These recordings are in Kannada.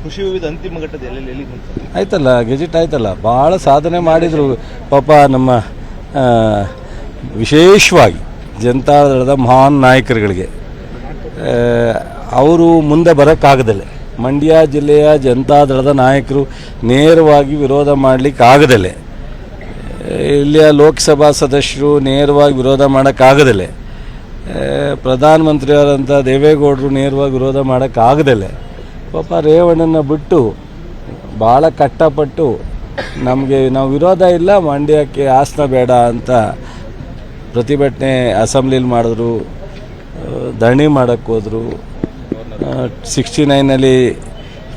ಕೃಷಿ ವಿವಿಧ ಅಂತಿಮ ಘಟ್ಟದ ಎಲ್ಲಿ ಆಯ್ತಲ್ಲ, ಗೆಜೆಟ್ ಆಯ್ತಲ್ಲ, ಭಾಳ ಸಾಧನೆ ಮಾಡಿದರು ಪಾಪ ನಮ್ಮ ವಿಶೇಷವಾಗಿ ಜನತಾದಳದ ಮಹಾನ್ ನಾಯಕರುಗಳಿಗೆ. ಅವರು ಮುಂದೆ ಬರೋಕ್ಕಾಗದಲ್ಲೇ, ಮಂಡ್ಯ ಜಿಲ್ಲೆಯ ಜನತಾದಳದ ನಾಯಕರು ನೇರವಾಗಿ ವಿರೋಧ ಮಾಡಲಿಕ್ಕಾಗದಲ್ಲೇ, ಇಲ್ಲಿಯ ಲೋಕಸಭಾ ಸದಸ್ಯರು ನೇರವಾಗಿ ವಿರೋಧ ಮಾಡೋಕ್ಕಾಗದಲ್ಲೇ, ಪ್ರಧಾನಮಂತ್ರಿಯವರಂಥ ದೇವೇಗೌಡರು ನೇರವಾಗಿ ವಿರೋಧ ಮಾಡೋಕ್ಕಾಗದಲ್ಲೇ ಪಾಪ ರೇವಣ್ಣನ ಬಿಟ್ಟು ಭಾಳ ಕಷ್ಟಪಟ್ಟು ನಾವು ವಿರೋಧ ಇಲ್ಲ, ಮಂಡ್ಯಕ್ಕೆ ಆಸನ ಬೇಡ ಅಂತ ಪ್ರತಿಭಟನೆ ಅಸೆಂಬ್ಲಿಲಿ ಮಾಡಿದ್ರು, ಧರಣಿ ಮಾಡೋಕ್ಕೆ ಹೋದರು, 69ನಲ್ಲಿ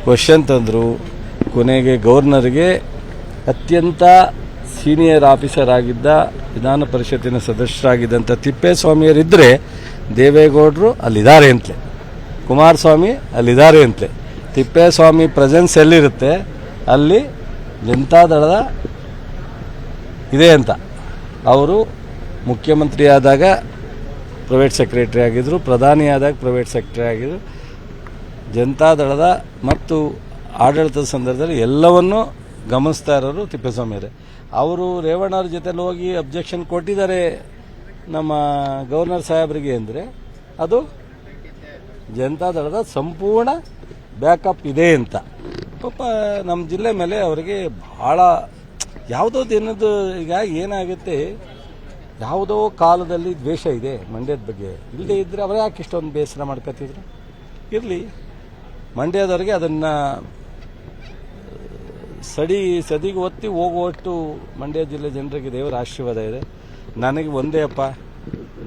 ಕ್ವಶನ್ ತಂದರು. ಕೊನೆಗೆ ಗವರ್ನರ್ಗೆ ಅತ್ಯಂತ ಸೀನಿಯರ್ ಆಫೀಸರ್ ಆಗಿದ್ದ ವಿಧಾನ ಪರಿಷತ್ತಿನ ಸದಸ್ಯರಾಗಿದ್ದಂಥ ತಿಪ್ಪೇಸ್ವಾಮಿಯರಿದ್ದರೆ ದೇವೇಗೌಡರು ಅಲ್ಲಿದ್ದಾರೆ ಅಂತಲೇ, ಕುಮಾರಸ್ವಾಮಿ ಅಲ್ಲಿದ್ದಾರೆ ಅಂತಲೇ. ತಿಪ್ಪೇಸ್ವಾಮಿ ಪ್ರೆಸೆನ್ಸ್ ಎಲ್ಲಿರುತ್ತೆ ಅಲ್ಲಿ ಜನತಾದಳದ ಇದೆ ಅಂತ. ಅವರು ಮುಖ್ಯಮಂತ್ರಿ ಆದಾಗ ಪ್ರೈವೇಟ್ ಸೆಕ್ರೆಟರಿ ಆಗಿದ್ದರು, ಪ್ರಧಾನಿ ಆದಾಗ ಪ್ರೈವೇಟ್ ಸೆಕ್ರೆಟರಿ ಆಗಿದ್ದರು. ಜನತಾದಳದ ಮತ್ತು ಆಡಳಿತದ ಸಂದರ್ಭದಲ್ಲಿ ಎಲ್ಲವನ್ನೂ ಗಮನಿಸ್ತಾ ಇರೋರು ತಿಪ್ಪೇಸ್ವಾಮಿಯವರೇ. ಅವರು ರೇವಣ್ಣವ್ರ ಜೊತೆಲಿ ಹೋಗಿ ಅಬ್ಜೆಕ್ಷನ್ ಕೊಟ್ಟಿದ್ದಾರೆ ನಮ್ಮ ಗವರ್ನರ್ ಸಾಹೇಬರಿಗೆ ಅಂದರೆ ಅದು ಜನತಾದಳದ ಸಂಪೂರ್ಣ ಬ್ಯಾಕಪ್ ಇದೆ ಅಂತ. ಪಾಪ ನಮ್ಮ ಜಿಲ್ಲೆ ಮೇಲೆ ಅವರಿಗೆ ಭಾಳ ಯಾವುದೋ ದಿನದ್ದು ಈಗ ಏನಾಗುತ್ತೆ, ಯಾವುದೋ ಕಾಲದಲ್ಲಿ ದ್ವೇಷ ಇದೆ ಮಂಡ್ಯದ ಬಗ್ಗೆ. ಇಲ್ಲದೆ ಇದ್ದರೆ ಅವರೇ ಯಾಕೆ ಇಷ್ಟೊಂದು ಬೇಸರ ಮಾಡ್ಕೊತಿದ್ರು? ಇರಲಿ, ಮಂಡ್ಯದವ್ರಿಗೆ ಅದನ್ನು ಸದಿಗೆ ಒತ್ತಿ ಹೋಗುವಷ್ಟು ಮಂಡ್ಯ ಜಿಲ್ಲೆ ಜನರಿಗೆ ದೇವರ ಆಶೀರ್ವಾದ ಇದೆ. ನನಗೆ ಒಂದೇ ಅಪ್ಪ,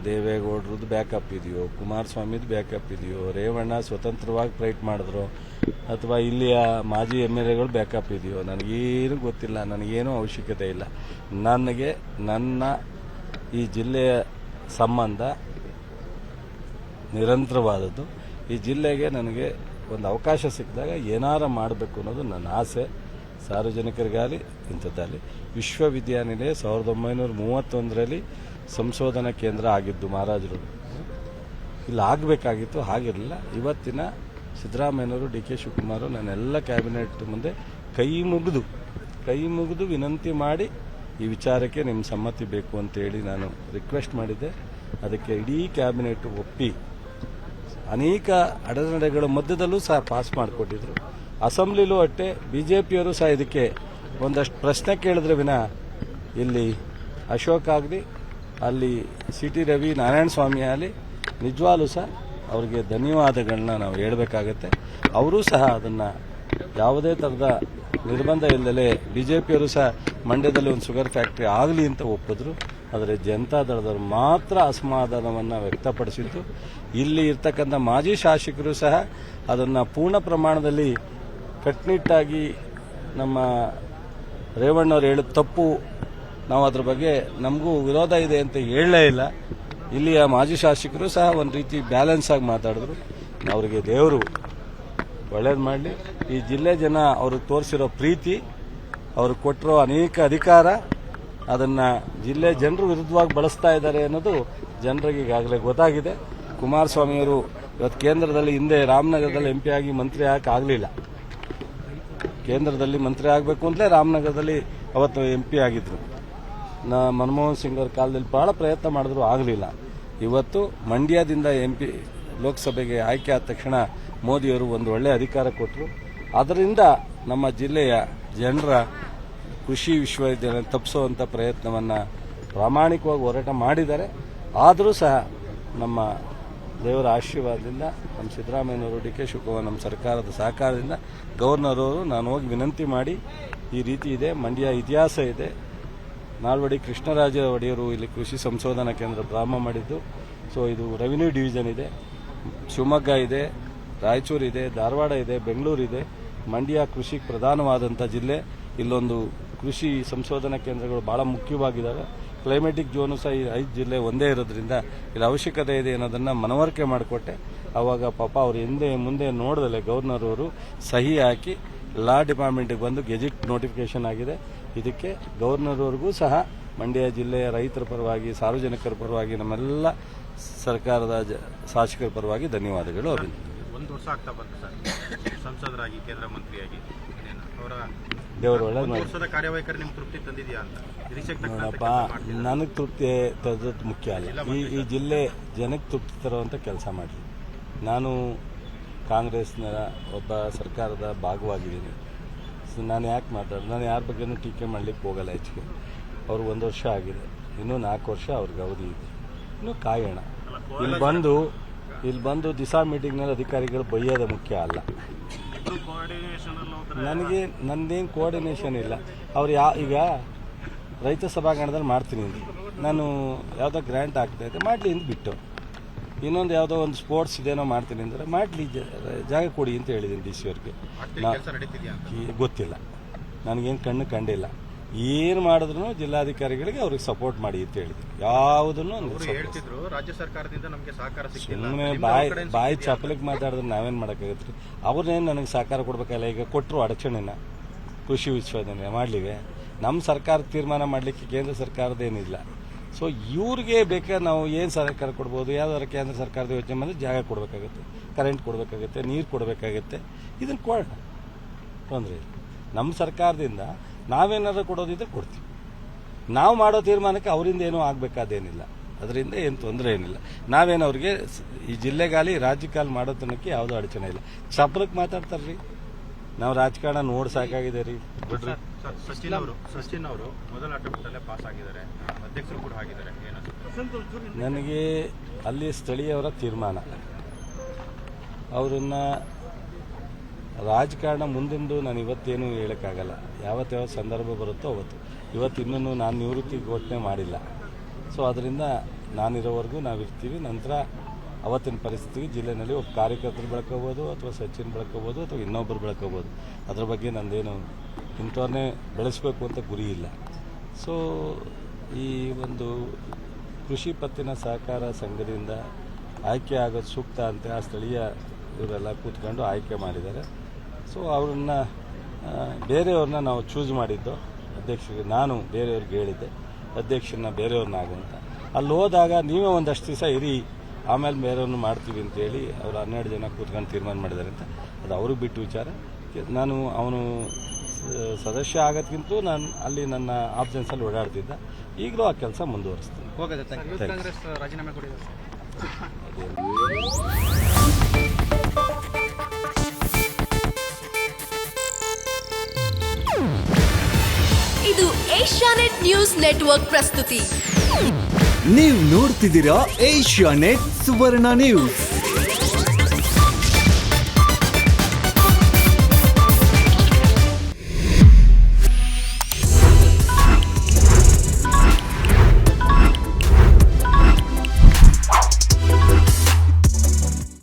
ದೇವೇಗೌಡರದ್ದು ಬ್ಯಾಕಪ್ ಇದೆಯೋ, ಕುಮಾರಸ್ವಾಮಿದು ಬ್ಯಾಕಪ್ ಇದೆಯೋ, ರೇವಣ್ಣ ಸ್ವತಂತ್ರವಾಗಿ ಫೈಟ್ ಮಾಡಿದ್ರು ಅಥವಾ ಇಲ್ಲಿಯ ಮಾಜಿ MLAಗಳು ಬ್ಯಾಕಪ್ ಇದೆಯೋ ನನಗೇನು ಗೊತ್ತಿಲ್ಲ, ನನಗೇನೂ ಅವಶ್ಯಕತೆ ಇಲ್ಲ. ನನಗೆ ನನ್ನ ಈ ಜಿಲ್ಲೆಯ ಸಂಬಂಧ ನಿರಂತರವಾದದ್ದು. ಈ ಜಿಲ್ಲೆಗೆ ನನಗೆ ಒಂದು ಅವಕಾಶ ಸಿಕ್ಕಿದಾಗ ಏನಾರ ಮಾಡಬೇಕು ಅನ್ನೋದು ನನ್ನ ಆಸೆ. ಸಾರ್ವಜನಿಕರಿಗಾಗಲಿ ಇಂಥದ್ದಾಗಲಿ. ವಿಶ್ವವಿದ್ಯಾನಿಲಯ 1931ರಲ್ಲಿ ಸಂಶೋಧನಾ ಕೇಂದ್ರ ಆಗಿದ್ದು ಮಹಾರಾಜರು. ಇಲ್ಲಿ ಆಗಬೇಕಾಗಿತ್ತು, ಆಗಿರಲಿಲ್ಲ. ಇವತ್ತಿನ ಸಿದ್ದರಾಮಯ್ಯನವರು, DK ಶಿವಕುಮಾರ್ ನನ್ನೆಲ್ಲ ಕ್ಯಾಬಿನೆಟ್ ಮುಂದೆ ಕೈ ಮುಗಿದು ವಿನಂತಿ ಮಾಡಿ ಈ ವಿಚಾರಕ್ಕೆ ನಿಮ್ಮ ಸಮ್ಮತಿ ಬೇಕು ಅಂತೇಳಿ ನಾನು ರಿಕ್ವೆಸ್ಟ್ ಮಾಡಿದ್ದೆ. ಅದಕ್ಕೆ ಇಡೀ ಕ್ಯಾಬಿನೆಟ್ ಒಪ್ಪಿ ಅನೇಕ ಅಡೆತಡೆಗಳ ಮಧ್ಯದಲ್ಲೂ ಸಹ ಪಾಸ್ ಮಾಡಿಕೊಟ್ಟಿದ್ರು. ಅಸೆಂಬ್ಲಿಲೂ ಅಷ್ಟೇ BJPಯವರು ಸಹ ಇದಕ್ಕೆ ಒಂದಷ್ಟು ಪ್ರಶ್ನೆ ಕೇಳಿದ್ರೆ ವಿನ ಇಲ್ಲಿ ಅಶೋಕ್ ಆಗಲಿ, ಅಲ್ಲಿ CT ರವಿ, ನಾರಾಯಣ ಸ್ವಾಮಿ ಆಗಲಿ ನಿಜವಾಗ್ಲೂ ಸಹ ಅವರಿಗೆ ಧನ್ಯವಾದಗಳನ್ನ ನಾವು ಹೇಳಬೇಕಾಗತ್ತೆ. ಅವರೂ ಸಹ ಅದನ್ನು ಯಾವುದೇ ಥರದ ನಿರ್ಬಂಧ ಇಲ್ಲದೆ BJPಯವರು ಸಹ ಮಂಡ್ಯದಲ್ಲಿ ಒಂದು ಶುಗರ್ ಫ್ಯಾಕ್ಟ್ರಿ ಆಗಲಿ ಅಂತ ಒಪ್ಪಿದ್ರು. ಆದರೆ ಜನತಾದಳದವರು ಮಾತ್ರ ಅಸಮಾಧಾನವನ್ನು ವ್ಯಕ್ತಪಡಿಸಿದ್ದು. ಇಲ್ಲಿ ಇರ್ತಕ್ಕಂಥ ಮಾಜಿ ಶಾಸಕರು ಸಹ ಅದನ್ನು ಪೂರ್ಣ ಪ್ರಮಾಣದಲ್ಲಿ ಕಟ್ಟುನಿಟ್ಟಾಗಿ ನಮ್ಮ ರೇವಣ್ಣವ್ರು ಹೇಳಿದ ತಪ್ಪು, ನಾವು ಅದ್ರ ಬಗ್ಗೆ ನಮಗೂ ವಿರೋಧ ಇದೆ ಅಂತ ಹೇಳಲೇ ಇಲ್ಲ. ಇಲ್ಲಿಯ ಮಾಜಿ ಶಾಸಕರು ಸಹ ಒಂದು ರೀತಿ ಬ್ಯಾಲೆನ್ಸ್ ಆಗಿ ಮಾತಾಡಿದ್ರು. ಅವರಿಗೆ ದೇವರು ಒಳ್ಳೇದು ಮಾಡಲಿ. ಈ ಜಿಲ್ಲೆ ಜನ ಅವ್ರಿಗೆ ತೋರಿಸಿರೋ ಪ್ರೀತಿ, ಅವ್ರಿಗೆ ಕೊಟ್ಟಿರೋ ಅನೇಕ ಅಧಿಕಾರ, ಅದನ್ನು ಜಿಲ್ಲೆ ಜನರು ವಿರುದ್ಧವಾಗಿ ಬಳಸ್ತಾ ಇದ್ದಾರೆ ಅನ್ನೋದು ಜನರಿಗೆ ಈಗಾಗಲೇ ಗೊತ್ತಾಗಿದೆ. ಕುಮಾರಸ್ವಾಮಿಯವರು ಇವತ್ತು ಕೇಂದ್ರದಲ್ಲಿ, ಹಿಂದೆ ರಾಮನಗರದಲ್ಲಿ MP ಆಗಿ ಮಂತ್ರಿ ಆಗಲಿಲ್ಲ. ಕೇಂದ್ರದಲ್ಲಿ ಮಂತ್ರಿ ಆಗಬೇಕು ಅಂತಲೇ ರಾಮನಗರದಲ್ಲಿ ಅವತ್ತು MP ಆಗಿದ್ರು. ಮನಮೋಹನ್ ಸಿಂಗ್ ಅವರ ಕಾಲದಲ್ಲಿ ಬಹಳ ಪ್ರಯತ್ನ ಮಾಡಿದ್ರು, ಆಗಲಿಲ್ಲ. ಇವತ್ತು ಮಂಡ್ಯದಿಂದ MP ಲೋಕಸಭೆಗೆ ಆಯ್ಕೆ ಆದ ತಕ್ಷಣ ಮೋದಿಯವರು ಒಂದು ಒಳ್ಳೆಯ ಅಧಿಕಾರ ಕೊಟ್ಟರು. ಅದರಿಂದ ನಮ್ಮ ಜಿಲ್ಲೆಯ ಜನರ ಕೃಷಿ ವಿಶ್ವವಿದ್ಯಾಲಯ ತಪ್ಪಿಸುವಂಥ ಪ್ರಯತ್ನವನ್ನು ಪ್ರಾಮಾಣಿಕವಾಗಿ ಹೋರಾಟ ಮಾಡಿದ್ದಾರೆ. ಆದರೂ ಸಹ ನಮ್ಮ ದೇವರ ಆಶೀರ್ವಾದದಿಂದ, ನಮ್ಮ ಸಿದ್ದರಾಮಯ್ಯನವರು, DK ಶಿವಕುಮಾರ್, ನಮ್ಮ ಸರ್ಕಾರದ ಸಹಕಾರದಿಂದ ಗವರ್ನರ್ ಅವರು ನಾನು ಹೋಗಿ ವಿನಂತಿ ಮಾಡಿ, ಈ ರೀತಿ ಇದೆ, ಮಂಡ್ಯ ಇತಿಹಾಸ ಇದೆ, ನಾಲ್ವಡಿ ಕೃಷ್ಣರಾಜ ಒಡೆಯರು ಇಲ್ಲಿ ಕೃಷಿ ಸಂಶೋಧನಾ ಕೇಂದ್ರ ಪ್ರಾರಂಭ ಮಾಡಿದ್ದು. ಸೊ ಇದು ರೆವಿನ್ಯೂ ಡಿವಿಷನ್ ಇದೆ, ಶಿವಮೊಗ್ಗ ಇದೆ, ರಾಯಚೂರು ಇದೆ, ಧಾರವಾಡ ಇದೆ, ಬೆಂಗಳೂರು ಇದೆ. ಮಂಡ್ಯ ಕೃಷಿಗೆ ಪ್ರಧಾನವಾದಂಥ ಜಿಲ್ಲೆ. ಇಲ್ಲೊಂದು ಕೃಷಿ ಸಂಶೋಧನಾ ಕೇಂದ್ರಗಳು ಭಾಳ ಮುಖ್ಯವಾಗಿದ್ದಾವೆ. ಕ್ಲೈಮೆಟಿಕ್ ಝೋನು ಸಹ ಈ 5 ಜಿಲ್ಲೆ ಒಂದೇ ಇರೋದ್ರಿಂದ ಇಲ್ಲಿ ಅವಶ್ಯಕತೆ ಇದೆ ಅನ್ನೋದನ್ನು ಮನವರಿಕೆ ಮಾಡಿಕೊಟ್ಟೆ. ಆವಾಗ ಪಾಪ ಅವರು ಹಿಂದೆ ಮುಂದೆ ನೋಡಿದಲೆ ಗವರ್ನರ್ ಅವರು ಸಹಿ ಹಾಕಿ ಲಾ ಡಿಪಾರ್ಟ್ಮೆಂಟ್ಗೆ ಬಂದು ಗೆಜೆಟ್ ನೋಟಿಫಿಕೇಶನ್ ಆಗಿದೆ. ಇದಕ್ಕೆ ಗವರ್ನರ್ ಅವ್ರಿಗೂ ಸಹ ಮಂಡ್ಯ ಜಿಲ್ಲೆಯ ರೈತರ ಪರವಾಗಿ, ಸಾರ್ವಜನಿಕರ ಪರವಾಗಿ, ನಮ್ಮೆಲ್ಲ ಸರ್ಕಾರದ ಶಾಸಕರ ಪರವಾಗಿ ಧನ್ಯವಾದಗಳು. ಒಂದು ವರ್ಷ ಆಗ್ತಾ ಬಂತು ಸರ್. ಸಂಸದರಾಗಿ ಕೇಂದ್ರ ಮಂತ್ರಿಯಾಗಿ ಅವರ ದೇವರು ಒಳ್ಳೇದು ಮಾಡಿ. ವರ್ಷದ ಕಾರ್ಯವೈಖರಿ ನಿಮ್ಗೆ ತೃಪ್ತಿ ತಂದಿದೆಯಾ ಅಂತ ನೋಡಪ್ಪ, ನನಗೆ ತೃಪ್ತಿ ತರೋದು ಮುಖ್ಯ ಅಲ್ಲ. ಈ ಜಿಲ್ಲೆ ಜನಕ್ಕೆ ತೃಪ್ತಿ ತರುವಂಥ ಕೆಲಸ ಮಾಡಲಿ. ನಾನು ಕಾಂಗ್ರೆಸ್ನ ಒಬ್ಬ ಸರ್ಕಾರದ ಭಾಗವಾಗಿದ್ದೀನಿ. ಸೊ ನಾನು ಯಾಕೆ ನಾನು ಯಾರ ಬಗ್ಗೆನೂ ಟೀಕೆ ಮಾಡಲಿಕ್ಕೆ ಹೋಗಲ್ಲ ಹೆಚ್ಚಿಗೆ. ಅವರು 1 ವರ್ಷ ಆಗಿದೆ, ಇನ್ನೂ 4 ವರ್ಷ ಅವ್ರಿಗೆ ಅವಧಿ ಇದೆ, ಇನ್ನೂ ಕಾಯೋಣ. ಇಲ್ಲಿ ಬಂದು ದಿಸಾ ಮೀಟಿಂಗ್ನಲ್ಲಿ ಅಧಿಕಾರಿಗಳು ಬೈಯೋದು ಮುಖ್ಯ ಅಲ್ಲ. ನಂದೇನು ಕೋಆರ್ಡಿನೇಷನ್ ಇಲ್ಲ. ಅವ್ರು ಈಗ ರೈತ ಸಭಾಂಗಣದಲ್ಲಿ ಮಾಡ್ತೀನಿ ಅಂತ ನಾನು ಯಾವುದೋ ಗ್ರ್ಯಾಂಟ್ ಆಗ್ತಾ ಇದೆ, ಮಾಡಲಿ ಅಂತ ಬಿಟ್ಟು ಇನ್ನೊಂದು ಯಾವುದೋ ಒಂದು ಸ್ಪೋರ್ಟ್ಸ್ ಇದೇನೋ ಮಾಡ್ತೀನಿ ಅಂದರೆ ಮಾಡಲಿ, ಜಾಗ ಕೊಡಿ ಅಂತ ಹೇಳಿದ್ದೀನಿ ಡಿ ಸಿ ಅವ್ರಿಗೆ. ಗೊತ್ತಿಲ್ಲ, ನನಗೇನು ಕಂಡಿಲ್ಲ. ಏನು ಮಾಡಿದ್ರು ಜಿಲ್ಲಾಧಿಕಾರಿಗಳಿಗೆ ಅವ್ರಿಗೆ ಸಪೋರ್ಟ್ ಮಾಡಿ ಅಂತ ಹೇಳಿದ್ರು. ಯಾವುದನ್ನು ರಾಜ್ಯ ಸರ್ಕಾರದಿಂದ ನಮಗೆ ಸಹಕಾರ ಸುಮ್ಮನೆ ಬಾಯಿ ಚಪ್ಪಲಿಗೆ ಮಾತಾಡಿದ್ರೆ ನಾವೇನು ಮಾಡೋಕ್ಕಾಗತ್ತೆ? ಅವ್ರನ್ನೇನು ನನಗೆ ಸಹಕಾರ ಕೊಡಬೇಕಲ್ಲ. ಈಗ ಕೊಟ್ಟರು ಅಡಚಣೆನ ಕೃಷಿ ವಿಶ್ವವಿದ್ಯಾಲಯ ಮಾಡಲಿವೆ. ನಮ್ಮ ಸರ್ಕಾರ ತೀರ್ಮಾನ ಮಾಡಲಿಕ್ಕೆ ಕೇಂದ್ರ ಸರ್ಕಾರದೇನಿಲ್ಲ. ಸೊ ಇವ್ರಿಗೆ ಬೇಕಾದ್ರೆ ನಾವು ಏನು ಸಹಕಾರ ಕೊಡ್ಬೋದು? ಯಾವ್ದಾದ್ರು ಕೇಂದ್ರ ಸರ್ಕಾರದ ಯೋಚನೆ ಬಂದರೆ ಜಾಗ ಕೊಡಬೇಕಾಗುತ್ತೆ, ಕರೆಂಟ್ ಕೊಡಬೇಕಾಗುತ್ತೆ, ನೀರು ಕೊಡಬೇಕಾಗುತ್ತೆ. ಇದನ್ನು ಕೊಡೋಣ, ತೊಂದರೆ ಇಲ್ಲ. ನಮ್ಮ ಸರ್ಕಾರದಿಂದ ನಾವೇನಾದ್ರು ಕೊಡೋದಿದ್ರೆ ಕೊಡ್ತೀವಿ. ನಾವು ಮಾಡೋ ತೀರ್ಮಾನಕ್ಕೆ ಅವರಿಂದ ಏನೂ ಆಗಬೇಕಾದೇನಿಲ್ಲ. ಅದರಿಂದ ಏನು ತೊಂದರೆ ಏನಿಲ್ಲ. ನಾವೇನು ಅವ್ರಿಗೆ ಈ ಜಿಲ್ಲೆಗಾಲಿ ರಾಜ್ಯಕ್ಕಾಲಿ ಮಾಡೋ ತನಕ ಯಾವುದೋ ಅಡಚಣೆ ಇಲ್ಲ. ಚಪ್ಪಲಕ್ಕೆ ಮಾತಾಡ್ತಾರ್ರಿ. ನಾವು ರಾಜಕಾರಣ ನೋಡಿ ಸಾಕಾಗಿದೆ ರೀ, ಬಿಡ್ರಿ. ಸಚಿನ್ ಅವರು ಮೊದಲ ಅಟೆಂಪ್ಟಲ್ಲೇ ಪಾಸ್ ಆಗಿದ್ದಾರೆ, ಅಧ್ಯಕ್ಷರು ಕೂಡ ಆಗಿದ್ದಾರೆ. ನನಗೆ ಅಲ್ಲಿ ಸ್ಥಳೀಯವರ ತೀರ್ಮಾನ, ಅವರನ್ನ ರಾಜಕಾರಣ ಮುಂದಿಂದು ನಾನು ಇವತ್ತೇನು ಹೇಳೋಕ್ಕಾಗಲ್ಲ. ಯಾವತ್ತು ಸಂದರ್ಭ ಬರುತ್ತೋ ಅವತ್ತು. ಇವತ್ತು ಇನ್ನೂ ನಾನು ನಿವೃತ್ತಿ ಘೋಷಣೆ ಮಾಡಿಲ್ಲ. ಸೊ ಅದರಿಂದ ನಾನಿರೋವರೆಗೂ ನಾವಿರ್ತೀವಿ. ನಂತರ ಅವತ್ತಿನ ಪರಿಸ್ಥಿತಿಗೆ ಜಿಲ್ಲೆಯಲ್ಲಿ ಒಬ್ಬ ಕಾರ್ಯಕರ್ತರು ಬೆಳ್ಕೋಬೋದು, ಅಥವಾ ಸಚಿನ್ ಬೆಳ್ಕೋಬೋದು, ಅಥವಾ ಇನ್ನೊಬ್ಬರು ಬೆಳ್ಕೋಬೋದು. ಅದ್ರ ಬಗ್ಗೆ ನಂದೇನು ಇಂಥವ್ರನ್ನೇ ಬೆಳೆಸಬೇಕು ಅಂತ ಗುರಿ ಇಲ್ಲ. ಸೊ ಈ ಒಂದು ಕೃಷಿ ಪತ್ತಿನ ಸಹಕಾರ ಸಂಘದಿಂದ ಆಯ್ಕೆ ಆಗೋದು ಸೂಕ್ತ ಅಂತ ಆ ಸ್ಥಳೀಯ ಇವರೆಲ್ಲ ಕೂತ್ಕೊಂಡು ಆಯ್ಕೆ ಮಾಡಿದ್ದಾರೆ. ಸೊ ಅವ್ರನ್ನ ಬೇರೆಯವ್ರನ್ನ ನಾವು ಚೂಸ್ ಮಾಡಿದ್ದು ಅಧ್ಯಕ್ಷರಿಗೆ. ನಾನು ಬೇರೆಯವ್ರಿಗೆ ಹೇಳಿದ್ದೆ ಅಧ್ಯಕ್ಷರನ್ನ ಬೇರೆಯವ್ರನ್ನಾಗುವಂತ. ಅಲ್ಲಿ ಹೋದಾಗ ನೀವೇ ಒಂದಷ್ಟು ದಿವಸ ಇರಿ, ಆಮೇಲೆ ಬೇರೆಯವ್ರನ್ನ ಮಾಡ್ತೀವಿ ಅಂತೇಳಿ ಅವರು 12 ಜನ ಕೂತ್ಕೊಂಡು ತೀರ್ಮಾನ ಮಾಡಿದ್ದಾರೆ ಅಂತ. ಅದು ಅವ್ರಿಗೆ ಬಿಟ್ಟು ವಿಚಾರ. ನಾನು ಅವನು ಸದಸ್ಯ ಆಗೋದ್ಕಿಂತ ನಾನು ಅಲ್ಲಿ ನನ್ನ ಆಬ್ಸೆನ್ಸಲ್ಲಿ ಓಡಾಡ್ತಿದ್ದ. ಈಗಲೂ ಆ ಕೆಲಸ ಮುಂದುವರಿಸ್ತೀನಿ. ಇದು ಏಷ್ಯಾನೆಟ್ ನ್ಯೂಸ್ ನೆಟ್ವರ್ಕ್ ಪ್ರಸ್ತುತಿ. ನೀವು ನೋಡ್ತಿದ್ದೀರಾ ಏಷ್ಯಾನೆಟ್ ಸುವರ್ಣ ನ್ಯೂಸ್.